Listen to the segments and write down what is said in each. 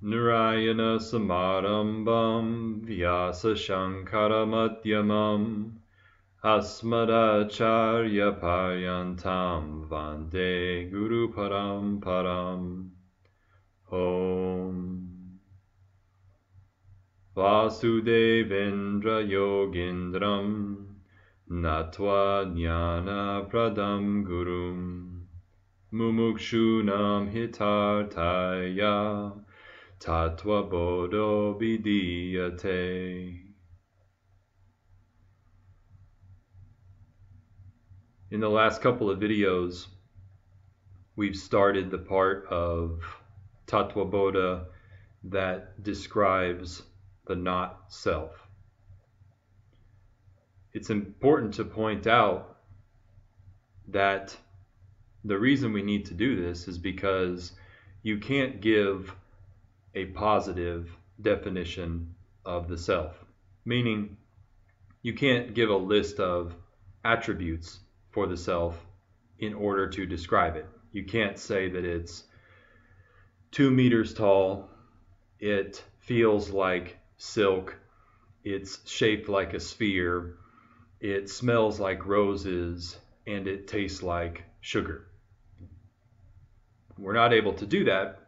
Narayana Samarambam Vyasa Shankara Madhyamam Asmadacharya Paryantam Vande Guru Paramparam. Om Vasudevendra Yogindram Natva Jnana Pradam Gurum Mumukshunam Hitartaya Tattva Bodha Pt.17. In the last couple of videos, we've started the part of Tattva Bodha that describes the not self. It's important to point out that the reason we need to do this is because you can't give a positive definition of the self. Meaning, you can't give a list of attributes for the self in order to describe it. You can't say that it's 2 meters tall, it feels like silk, it's shaped like a sphere, it smells like roses, and it tastes like sugar. We're not able to do that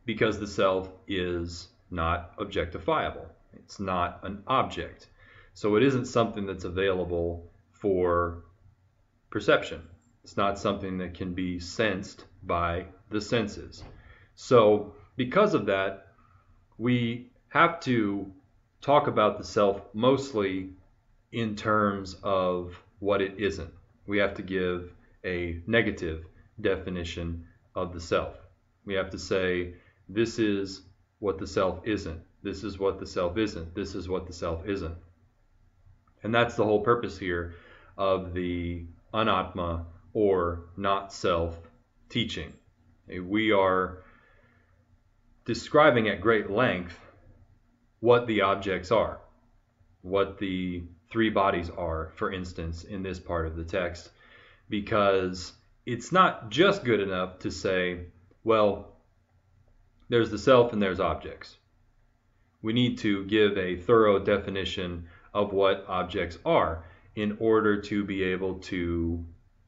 because the self is not objectifiable. It's not an object. So it isn't something that's available for perception. It's not something that can be sensed by the senses. So because of that, we have to talk about the self mostly in terms of what it isn't. We have to give a negative definition of the self. We have to say, this is what the self isn't. This is what the self isn't. This is what the self isn't. And that's the whole purpose here of the anatma or not self teaching. We are describing at great length what the objects are, what the 3 bodies are, for instance, in this part of the text, because it's not just good enough to say, well, there's the self and there's objects. We need to give a thorough definition of what objects are in order to be able to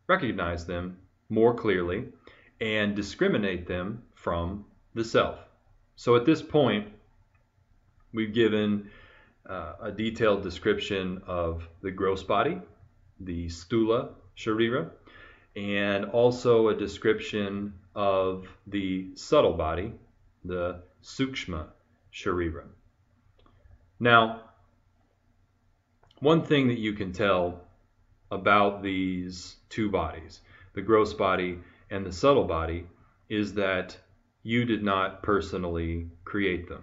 recognize them more clearly and discriminate them from the self. So at this point, we've given a detailed description of the gross body, the stula sharira, and also a description of the subtle body, the sukshma sharira. Now, one thing that you can tell about these 2 bodies, the gross body and the subtle body, is that you did not personally create them.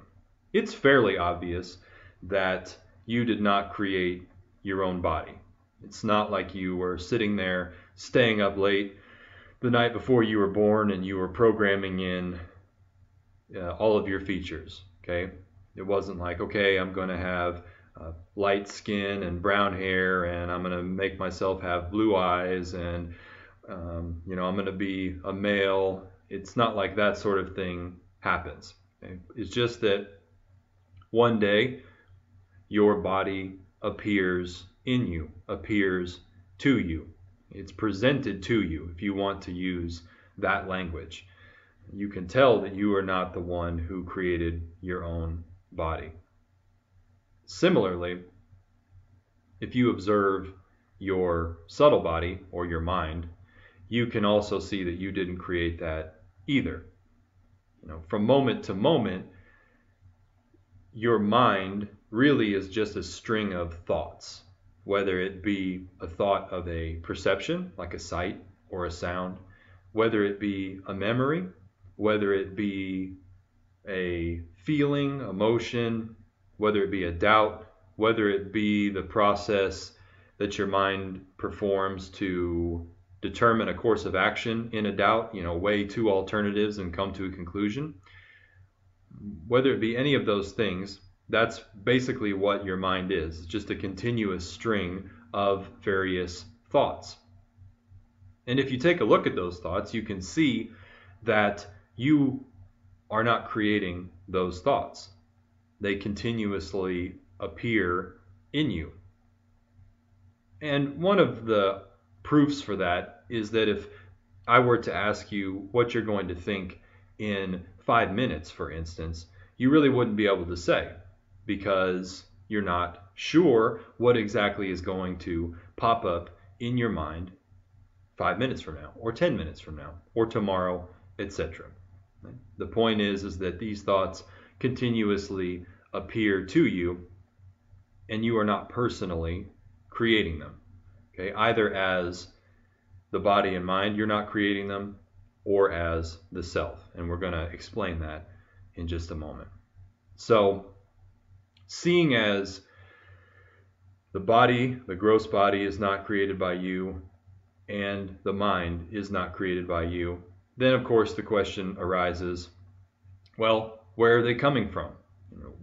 It's fairly obvious that you did not create your own body. It's not like you were sitting there staying up late the night before you were born and you were programming in all of your features, okay? It wasn't like, okay, I'm going to have light skin and brown hair, and I'm going to make myself have blue eyes, and I'm going to be a male. It's not like that sort of thing happens. Okay? It's just that one day your body appears in you, appears to you. It's presented to you, if you want to use that language. You can tell that you are not the one who created your own body. Similarly, if you observe your subtle body or your mind, you can also see that you didn't create that either. From moment to moment, your mind really is just a string of thoughts, whether it be a thought of a perception, like a sight or a sound, whether it be a memory, whether it be a feeling, emotion, whether it be a doubt, whether it be the process that your mind performs to determine a course of action in a doubt, weigh 2 alternatives and come to a conclusion. Whether it be any of those things, that's basically what your mind is. It's just a continuous string of various thoughts. And if you take a look at those thoughts, you can see that you are not creating those thoughts. They continuously appear in you. And one of the proofs for that is that if I were to ask you what you're going to think in 5 minutes, for instance, you really wouldn't be able to say, because you're not sure what exactly is going to pop up in your mind 5 minutes from now, or 10 minutes from now, or tomorrow, etc. The point is that these thoughts continuously appear to you, and you are not personally creating them. Okay? Either as the body and mind, you're not creating them, or as the self. And we're going to explain that in just a moment. So, seeing as the body, the gross body, is not created by you, and the mind is not created by you, then of course the question arises, well, where are they coming from?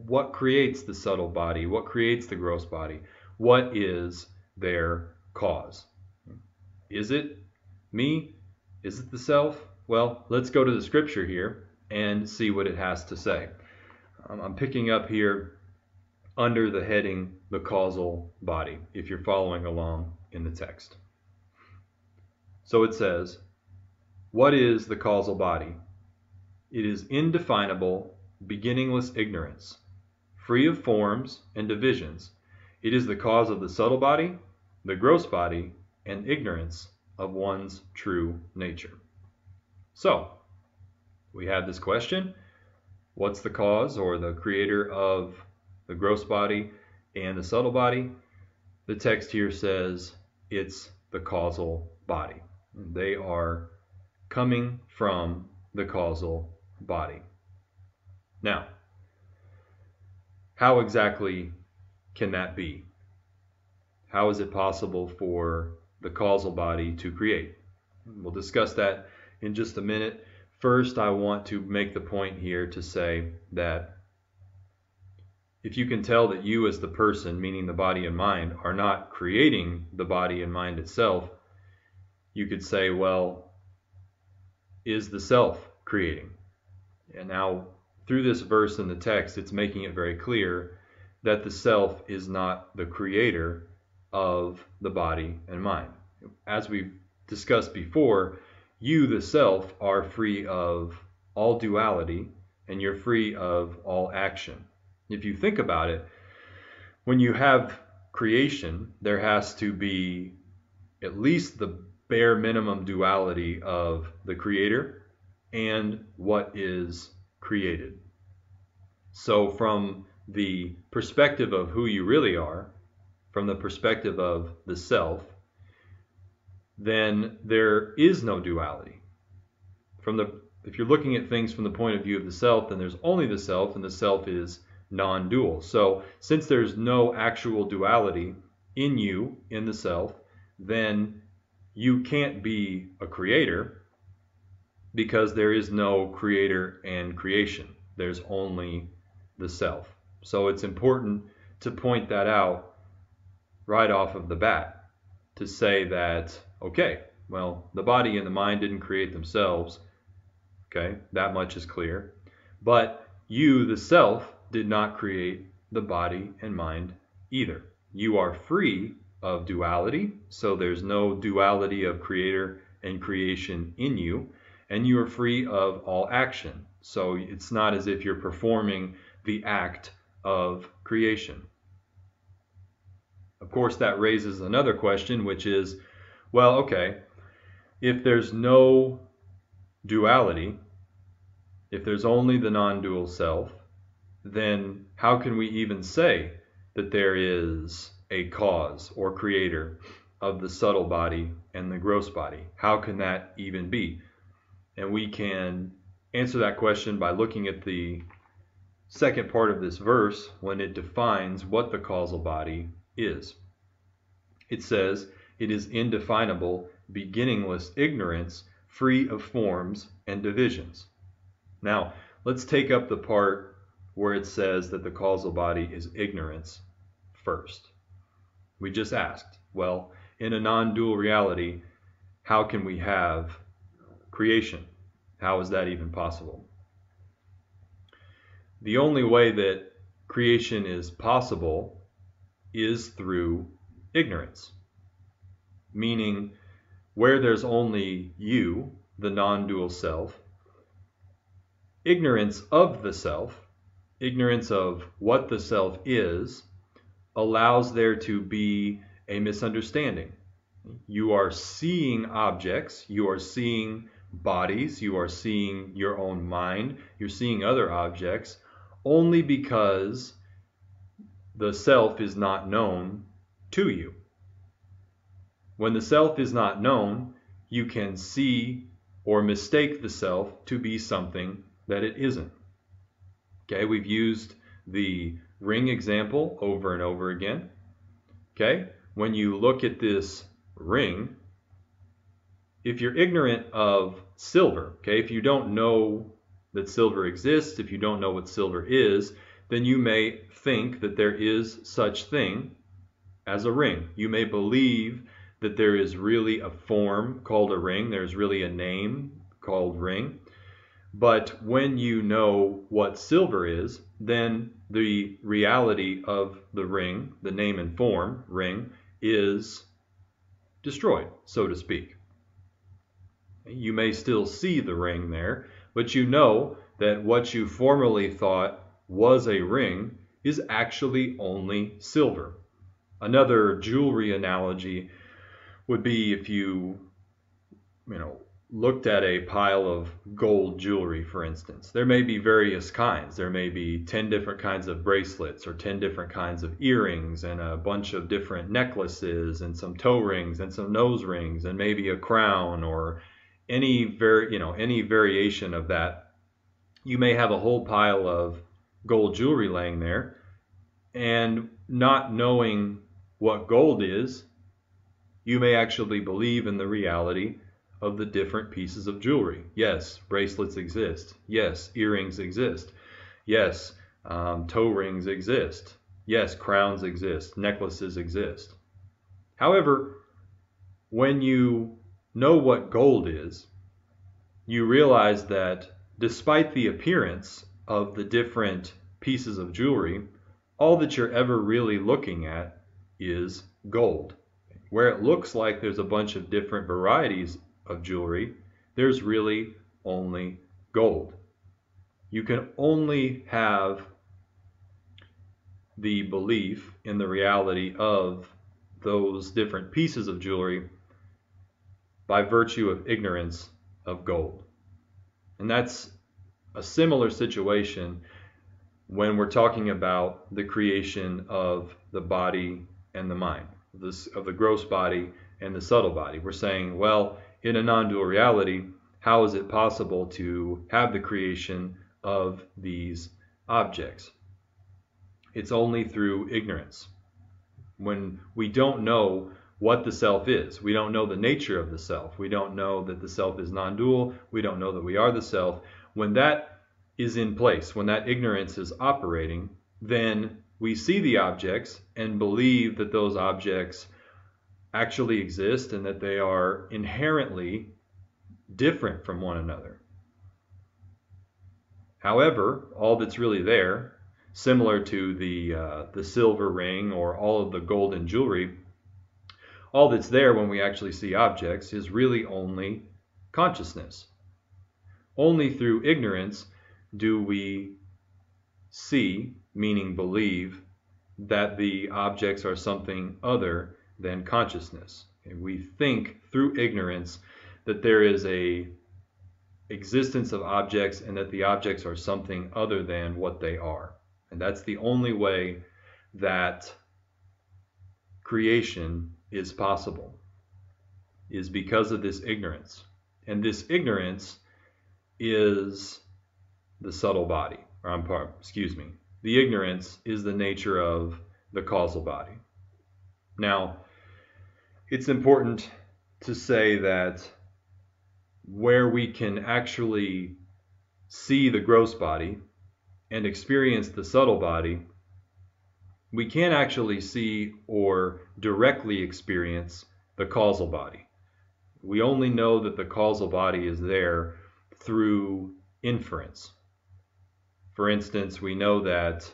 What creates the subtle body? What creates the gross body? What is their cause? Is it me? Is it the self? Well, let's go to the scripture here and see what it has to say. I'm picking up here under the heading, the causal body, if you're following along in the text. So it says, what is the causal body? It is indefinable, beginningless ignorance, free of forms and divisions. It is the cause of the subtle body, the gross body, and ignorance of one's true nature. So, we have this question. What's the cause or the creator of the gross body and the subtle body? The text here says it's the causal body. They are coming from the causal body. Now, how exactly can that be? How is it possible for the causal body to create? We'll discuss that in just a minute. First, I want to make the point here to say that if you can tell that you as the person, meaning the body and mind, are not creating the body and mind itself, you could say, well, is the self creating? And now, through this verse in the text, it's making it very clear that the self is not the creator of the body and mind. As we've discussed before, you, the self, are free of all duality, and you're free of all action. If you think about it, when you have creation, there has to be at least the bare minimum duality of the creator and what is created. So from the perspective of who you really are, from the perspective of the self, then there is no duality. If you're looking at things from the point of view of the self, then there's only the self, and the self is non-dual. So since there's no actual duality in you, in the self, then you can't be a creator, because there is no creator and creation. There's only the self. So it's important to point that out right off of the bat, to say that, okay, well, the body and the mind didn't create themselves. Okay, that much is clear. But you, the self, did not create the body and mind either. You are free of duality, so there's no duality of creator and creation in you, and you are free of all action. So it's not as if you're performing the act of creation. Of course, that raises another question, which is, well, okay, if there's no duality, if there's only the non-dual self, then how can we even say that there is a cause or creator of the subtle body and the gross body? How can that even be? And we can answer that question by looking at the second part of this verse when it defines what the causal body is. It says, it is indefinable, beginningless ignorance, free of forms and divisions. Now, let's take up the part where it says that the causal body is ignorance first. We just asked, well, in a non-dual reality, how can we have creation? How is that even possible? The only way that creation is possible is through ignorance, meaning where there's only you, the non-dual self, ignorance of the self, ignorance of what the self is, allows there to be a misunderstanding. You are seeing objects, you are seeing bodies, you are seeing your own mind, you're seeing other objects, only because the self is not known to you. When the self is not known, you can see or mistake the self to be something that it isn't. Okay, we've used the ring example over and over again. Okay, when you look at this ring, if you're ignorant of silver, okay, if you don't know that silver exists, if you don't know what silver is, then you may think that there is such thing as a ring. You may believe that there is really a form called a ring, there's really a name called ring. But when you know what silver is, then the reality of the ring, the name and form ring, is destroyed, so to speak. You may still see the ring there, but you know that what you formerly thought was a ring is actually only silver. Another jewelry analogy would be if you looked at a pile of gold jewelry, for instance. There may be various kinds. There may be 10 different kinds of bracelets or 10 different kinds of earrings and a bunch of different necklaces and some toe rings and some nose rings and maybe a crown or any variation of that. You may have a whole pile of gold jewelry laying there, and not knowing what gold is, you may actually believe in the reality of the different pieces of jewelry. Yes, bracelets exist. Yes, earrings exist. Yes, toe rings exist. Yes, crowns exist. Necklaces exist. However, when you know what gold is, you realize that despite the appearance of the different pieces of jewelry, all that you're ever really looking at is gold. Where it looks like there's a bunch of different varieties of jewelry, there's really only gold. You can only have the belief in the reality of those different pieces of jewelry by virtue of ignorance of gold. And that's a similar situation when we're talking about the creation of the body and the mind, of the gross body and the subtle body. We're saying, well, in a non-dual reality, how is it possible to have the creation of these objects? It's only through ignorance. When we don't know what the self is, we don't know the nature of the self, we don't know that the self is non-dual, we don't know that we are the self. When that is in place, when that ignorance is operating, then we see the objects and believe that those objects actually exist and that they are inherently different from one another. However, all that's really there, similar to the silver ring or all of the golden jewelry, all that's there when we actually see objects is really only consciousness. Only through ignorance do we see, meaning believe, that the objects are something other than consciousness. We think through ignorance that there is a existence of objects and that the objects are something other than what they are. And that's the only way that creation is possible, is because of this ignorance. And this ignorance is the subtle body, the ignorance is the nature of the causal body. Now, it's important to say that where we can actually see the gross body and experience the subtle body, we can't actually see or directly experience the causal body. We only know that the causal body is there through inference, For instance, we know that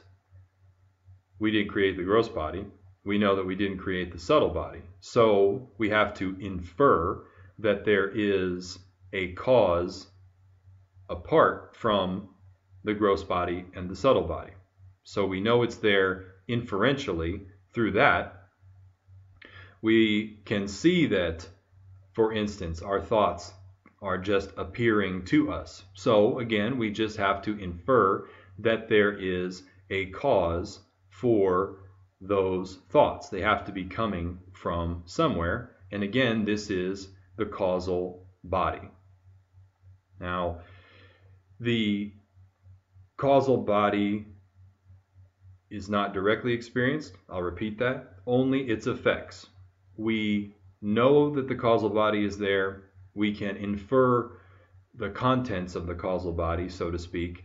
we didn't create the gross body. We know that we didn't create the subtle body. So we have to infer that there is a cause apart from the gross body and the subtle body. So we know it's there inferentially through that. We can see that, for instance, our thoughts are just appearing to us. So again, we just have to infer that there is a cause for those thoughts. They have to be coming from somewhere. And again, this is the causal body. Now, the causal body is not directly experienced. I'll repeat that. Only its effects. We know that the causal body is there. We can infer the contents of the causal body, so to speak,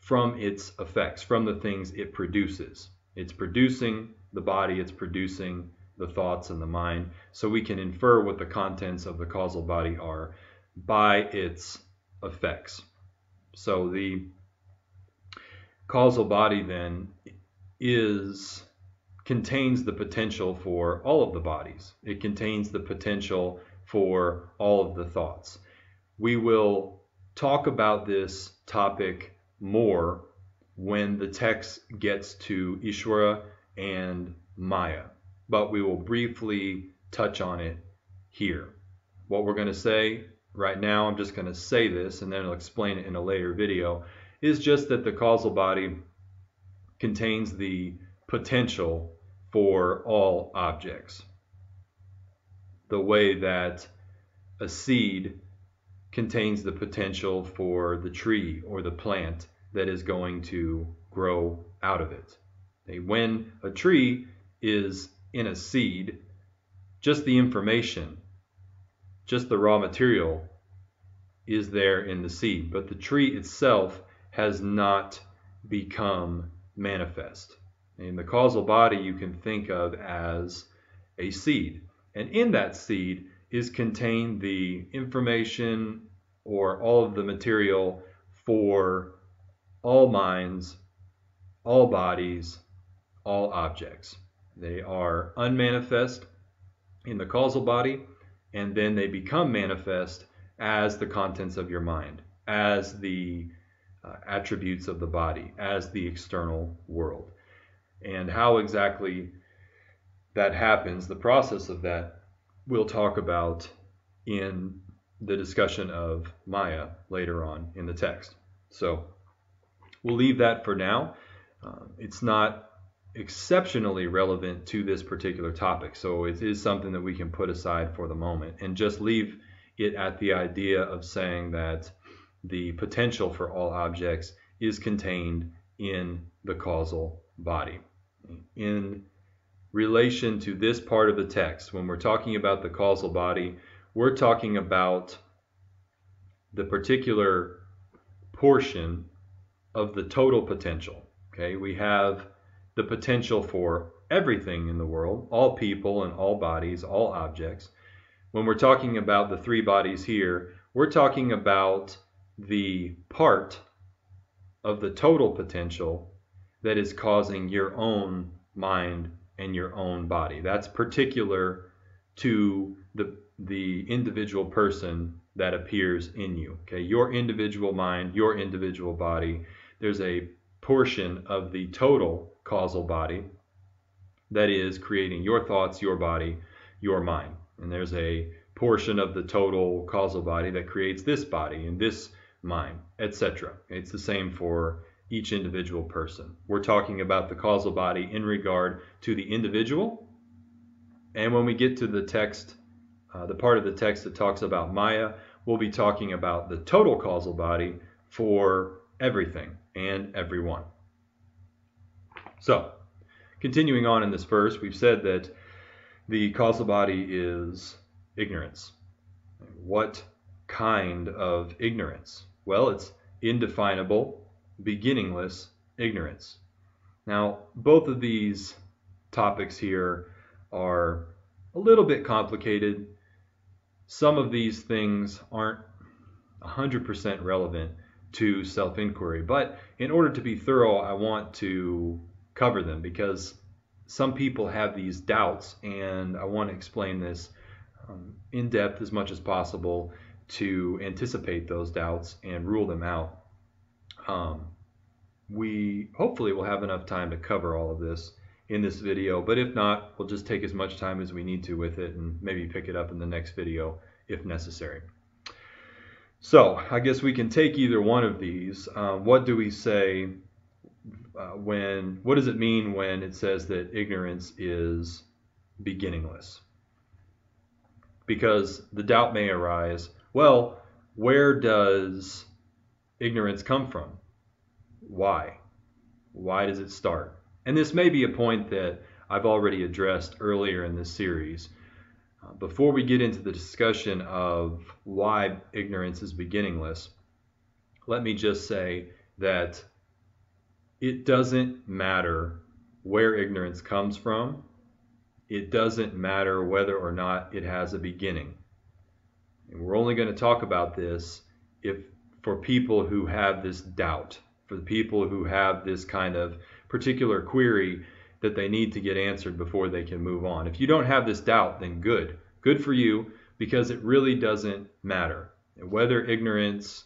from its effects, from the things it produces. It's producing the body, it's producing the thoughts and the mind. So we can infer what the contents of the causal body are by its effects. So the causal body then contains the potential for all of the bodies. It contains the potential for all of the thoughts. We will talk about this topic more when the text gets to Ishvara and Maya, but we will briefly touch on it here. What we're going to say right now, I'm just going to say this and then I'll explain it in a later video, is just that the causal body contains the potential for all objects. The way that a seed contains the potential for the tree or the plant that is going to grow out of it. When a tree is in a seed, just the information, just the raw material is there in the seed, but the tree itself has not become manifest. And the causal body you can think of as a seed. And in that seed is contained the information or all of the material for all minds, all bodies, all objects. They are unmanifest in the causal body, and then they become manifest as the contents of your mind, as the attributes of the body, as the external world. And how exactly that happens, the process of that, we'll talk about in the discussion of Maya later on in the text. So we'll leave that for now. It's not exceptionally relevant to this particular topic, so it is something that we can put aside for the moment and just leave it at the idea of saying that the potential for all objects is contained in the causal body. In relation to this part of the text, when we're talking about the causal body, we're talking about the particular portion of the total potential. Okay, we have the potential for everything in the world, all people and all bodies, all objects. When we're talking about the three bodies here, we're talking about the part of the total potential that is causing your own mind and your own body. That's particular to the individual person that appears in you. Okay, your individual mind, your individual body, there's a portion of the total causal body that is creating your thoughts, your body, your mind. And there's a portion of the total causal body that creates this body and this mind, etc. It's the same for each individual person. We're talking about the causal body in regard to the individual. And when we get to the text, the part of the text that talks about Maya, we'll be talking about the total causal body for everything and everyone. So, continuing on in this verse, we've said that the causal body is ignorance. What kind of ignorance? Well, it's indefinable, beginningless ignorance. Now, both of these topics here are a little bit Some of these things aren't 100% relevant to self-inquiry. But in order to be thorough, I want to cover them because some people have these doubts, and I want to explain this in depth as much as possible to anticipate those doubts and rule them out. We hopefully will have enough time to cover all of this in this video, but if not, we'll just take as much time as we need to with it and maybe pick it up in the next video if necessary. So I guess we can take either one of these. What do we say what does it mean when it says that ignorance is beginningless? Because the doubt may arise, well, where does ignorance come from? Why? Why does it start? And this may be a point that I've already addressed earlier in this series. Before we get into the discussion of why ignorance is beginningless, let me just say that it doesn't matter where ignorance comes from. It doesn't matter whether or not it has a beginning. And we're only going to talk about this for people who have this doubt, for the people who have this kind of particular query that they need to get answered before they can move on. If you don't have this doubt, then good. Good for you, because it really doesn't matter. Whether ignorance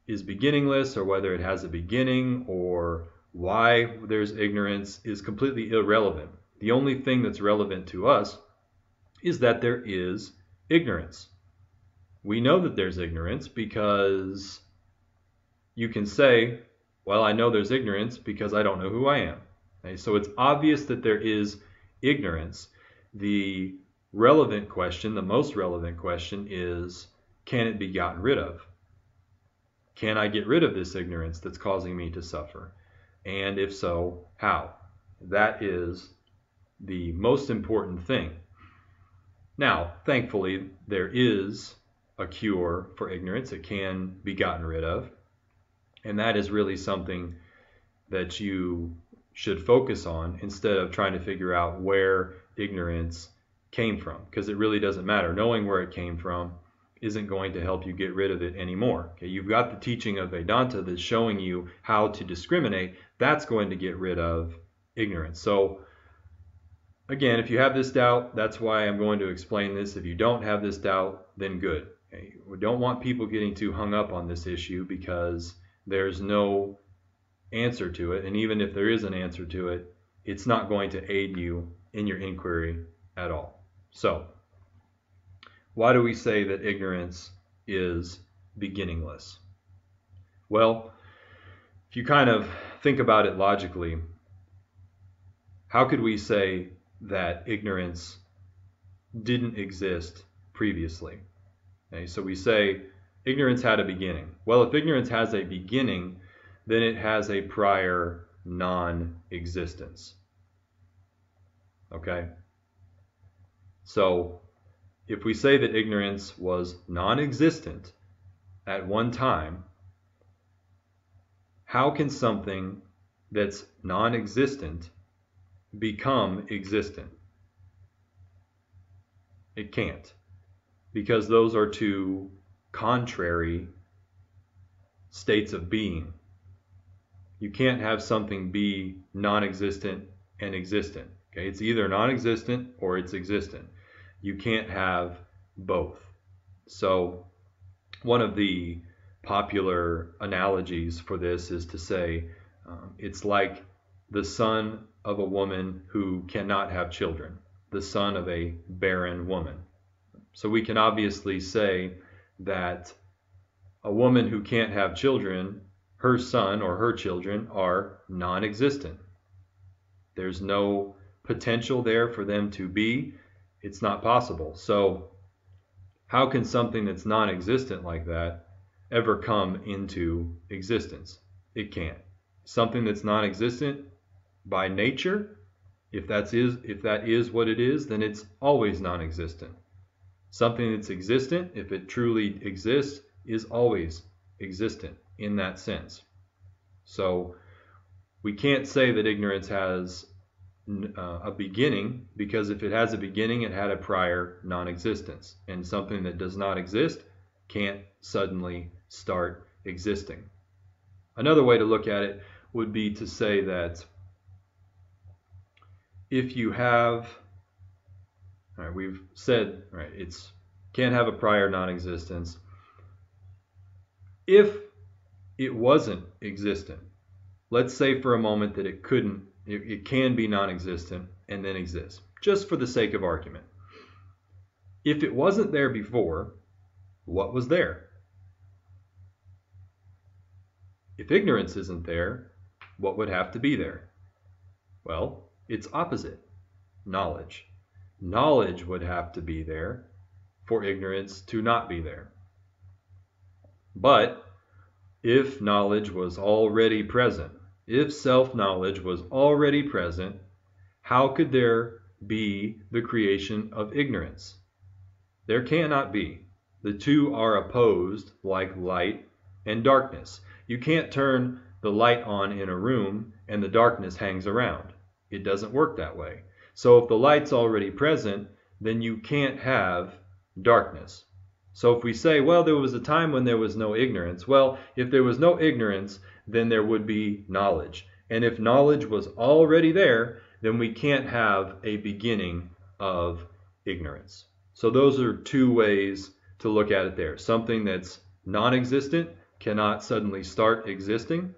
is beginningless or whether it has a beginning or why there's ignorance is completely irrelevant. The only thing that's relevant to us is that there is ignorance. We know that there's ignorance because you can say, well, I know there's ignorance because I don't know who I am. Okay, so it's obvious that there is ignorance. The relevant question, the most relevant question is, can it be gotten rid of? Can I get rid of this ignorance that's causing me to suffer? And if so, how? That is the most important thing. Now, thankfully, there is a cure for ignorance. It can be gotten rid of. And that is really something that you should focus on instead of trying to figure out where ignorance came from, because it really doesn't matter. Knowing where it came from isn't going to help you get rid of it anymore. Okay, you've got the teaching of Vedanta that's showing you how to discriminate. That's going to get rid of ignorance. So again, if you have this doubt, that's why I'm going to explain this. If you don't have this doubt, then good. Okay? We don't want people getting too hung up on this issue because there's no answer to it. And even if there is an answer to it, it's not going to aid you in your inquiry at all. So, why do we say that ignorance is beginningless? Well, if you kind of think about it logically, how could we say that ignorance didn't exist previously? Okay, so we say ignorance had a beginning. Well, if ignorance has a beginning, then it has a prior non-existence. Okay? So, if we say that ignorance was non-existent at one time, how can something that's non-existent become existent? It can't, because those are two contrary states of being. You can't have something be non-existent and existent. Okay? It's either non-existent or it's existent. You can't have both. So one of the popular analogies for this is to say it's like the son of a woman who cannot have children, the son of a barren woman. So we can obviously say that a woman who can't have children, her son or her children are non-existent. There's no potential there for them to be. It's not possible. So how can something that's non-existent like that ever come into existence? It can't. Something that's non-existent by nature, if that is what it is, then it's always non-existent. Something that's existent, if it truly exists, is always existent in that sense. So we can't say that ignorance has a beginning, because if it has a beginning, it had a prior non-existence, and something that does not exist can't suddenly start existing. Another way to look at it would be to say that if you have, all right, we've said, right, it's can't have a prior non-existence. If it wasn't existent, let's say for a moment that it can be non-existent and then exist, just for the sake of argument. If it wasn't there before, what was there? If ignorance isn't there, what would have to be there? Well, it's opposite, knowledge. Knowledge would have to be there for ignorance to not be there. But if knowledge was already present, if self-knowledge was already present, how could there be the creation of ignorance? There cannot be. The two are opposed like light and darkness. You can't turn the light on in a room and the darkness hangs around. It doesn't work that way. So if the light's already present, then you can't have darkness. So if we say, well, there was a time when there was no ignorance, well, if there was no ignorance, then there would be knowledge. And if knowledge was already there, then we can't have a beginning of ignorance. So those are two ways to look at it there. Something that's non-existent cannot suddenly start existing.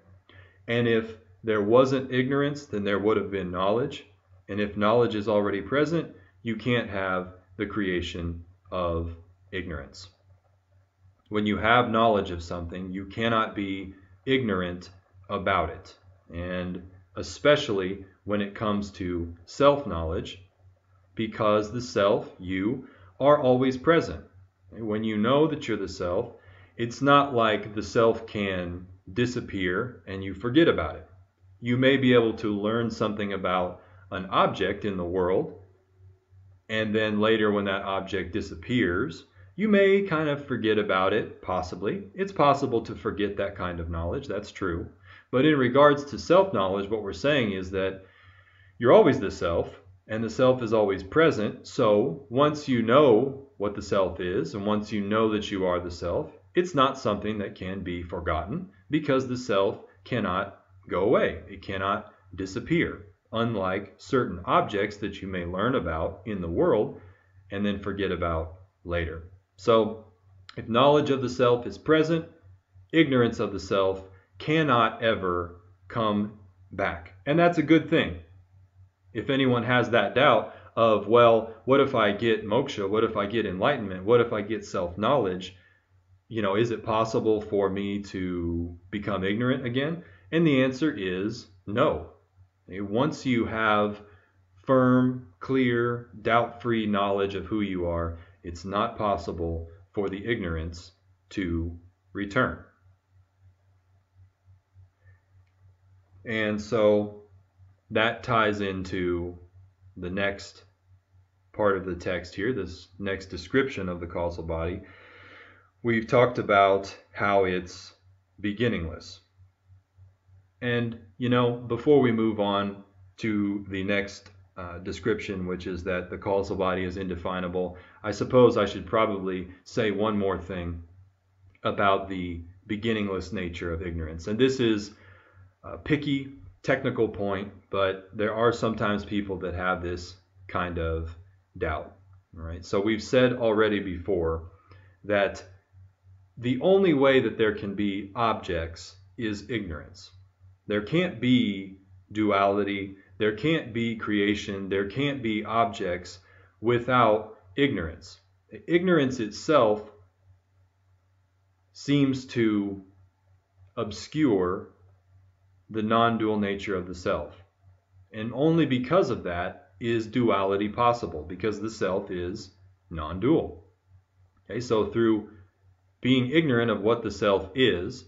And if there wasn't ignorance, then there would have been knowledge. And if knowledge is already present, you can't have the creation of ignorance. When you have knowledge of something, you cannot be ignorant about it. And especially when it comes to self-knowledge, because the self, you, are always present. When you know that you're the self, it's not like the self can disappear and you forget about it. You may be able to learn something about an object in the world, and then later when that object disappears, you may kind of forget about it, possibly. It's possible to forget that kind of knowledge, that's true. But in regards to self-knowledge, what we're saying is that you're always the self, and the self is always present. So once you know what the self is, and once you know that you are the self, it's not something that can be forgotten, because the self cannot go away. It cannot disappear, unlike certain objects that you may learn about in the world and then forget about later. So if knowledge of the self is present, ignorance of the self cannot ever come back. And that's a good thing. If anyone has that doubt of, well, what if I get moksha? What if I get enlightenment? What if I get self-knowledge? Is it possible for me to become ignorant again? And the answer is no. Once you have firm, clear, doubt-free knowledge of who you are, it's not possible for the ignorance to return. And so that ties into the next part of the text here, this next description of the causal body. We've talked about how it's beginningless. And, before we move on to the next description, which is that the causal body is indefinable, I suppose I should probably say one more thing about the beginningless nature of ignorance. And this is a picky, technical point, but there are sometimes people that have this kind of doubt. All right? So we've said already before that the only way that there can be objects is ignorance. There can't be duality, there can't be creation, there can't be objects without ignorance. Ignorance itself seems to obscure the non-dual nature of the self. And only because of that is duality possible, because the self is non-dual. Okay, so through being ignorant of what the self is,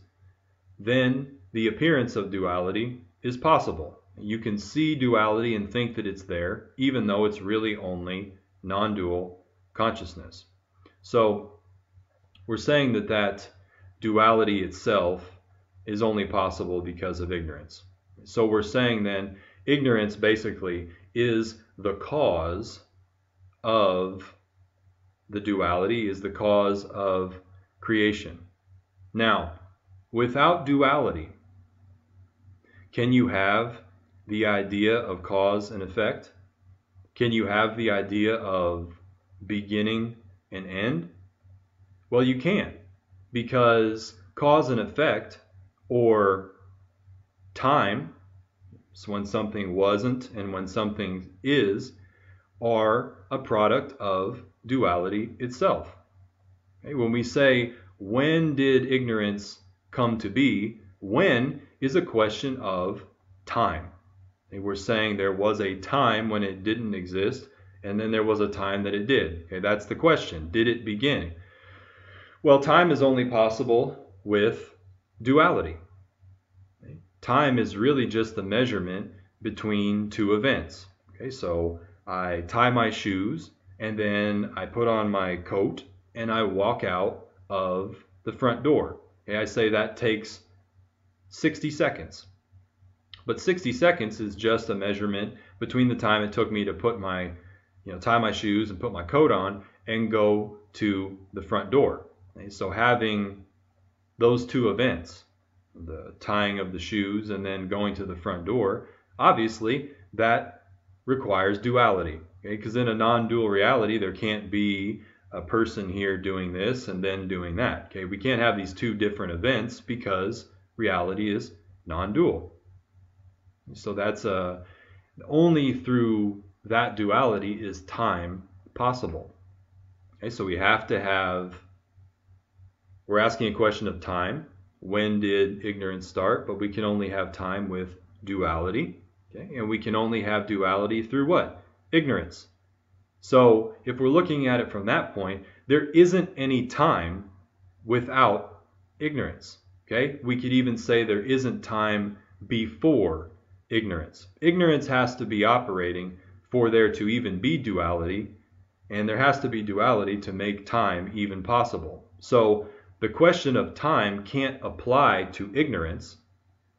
then the appearance of duality is possible. You can see duality and think that it's there, even though it's really only non-dual consciousness. So we're saying that duality itself is only possible because of ignorance. So we're saying then ignorance basically is the cause of the duality, is the cause of creation. Now, without duality, can you have the idea of cause and effect? Can you have the idea of beginning and end? Well, you can, because cause and effect, or time, so when something wasn't and when something is, are a product of duality itself. Okay? When we say, when did ignorance come to be? When is a question of time. Okay? We're saying there was a time when it didn't exist, and then there was a time that it did. Okay? That's the question. Did it begin? Well, time is only possible with duality. Okay? Time is really just the measurement between two events. Okay? So I tie my shoes, and then I put on my coat, and I walk out of the front door. Okay? I say that takes 60 seconds. But 60 seconds is just a measurement between the time it took me to put my, tie my shoes and put my coat on and go to the front door. Okay? So having those two events, the tying of the shoes and then going to the front door, obviously that requires duality. Okay? Because in a non-dual reality, there can't be a person here doing this and then doing that. Okay? We can't have these two different events because reality is non-dual. So that's only through that duality is time possible. Okay? So we have to have, we're asking a question of time. When did ignorance start? But we can only have time with duality. Okay? And we can only have duality through what? Ignorance. So if we're looking at it from that point, there isn't any time without ignorance. Okay? We could even say there isn't time before ignorance. Ignorance has to be operating for there to even be duality, and there has to be duality to make time even possible. So the question of time can't apply to ignorance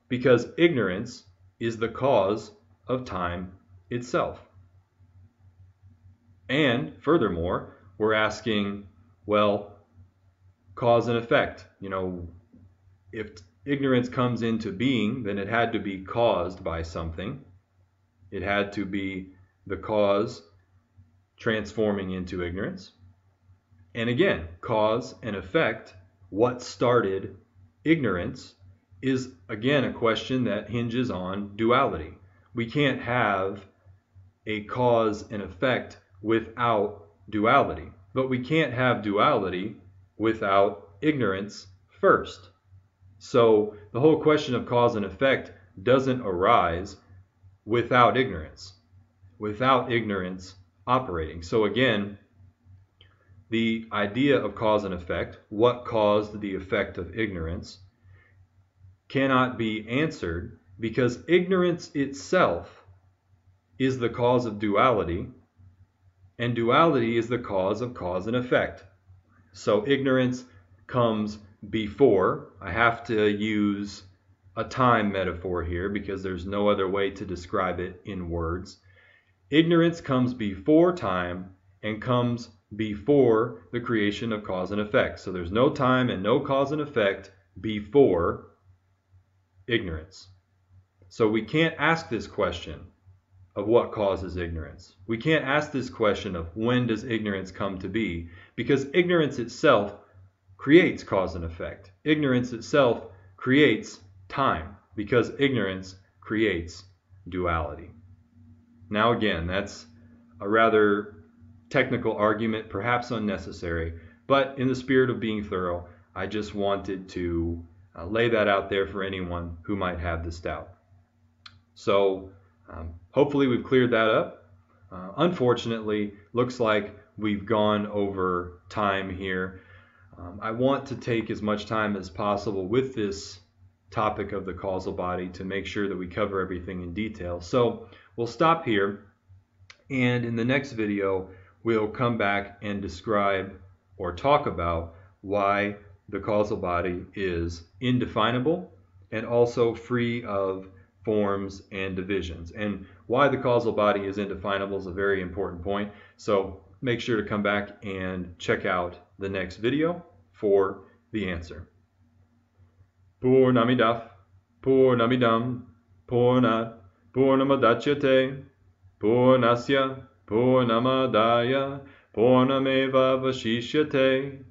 because ignorance is the cause of time itself. And furthermore, we're asking, well, cause and effect. If ignorance comes into being, then it had to be caused by something. It had to be the cause transforming into ignorance. And again, cause and effect, what started ignorance, is again a question that hinges on duality. We can't have a cause and effect without duality, but we can't have duality without ignorance first. So the whole question of cause and effect doesn't arise without ignorance operating. So again, the idea of cause and effect, what caused the effect of ignorance, cannot be answered because ignorance itself is the cause of duality, and duality is the cause of cause and effect. So ignorance comes before. I have to use a time metaphor here because there's no other way to describe it in words. Ignorance comes before time and comes before the creation of cause and effect. So there's no time and no cause and effect before ignorance. So we can't ask this question of what causes ignorance. We can't ask this question of when does ignorance come to be, because ignorance itself creates cause and effect. Ignorance itself creates time, because ignorance creates duality. Now again, that's a rather technical argument, perhaps unnecessary, but in the spirit of being thorough, I just wanted to lay that out there for anyone who might have this doubt. So hopefully we've cleared that up. Unfortunately, looks like we've gone over time here. I want to take as much time as possible with this topic of the causal body to make sure that we cover everything in detail. So we'll stop here, and in the next video we'll come back and describe or talk about why the causal body is indefinable and also free of forms and divisions. And why the causal body is indefinable is a very important point. So make sure to come back and check out the next video for the answer. Purnamidaf Purnamidam Purnat Purnamadachyate Purnasya Purnamadaya Purnameva Vashishyate.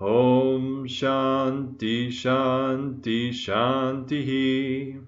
Om Shanti Shanti Shanti.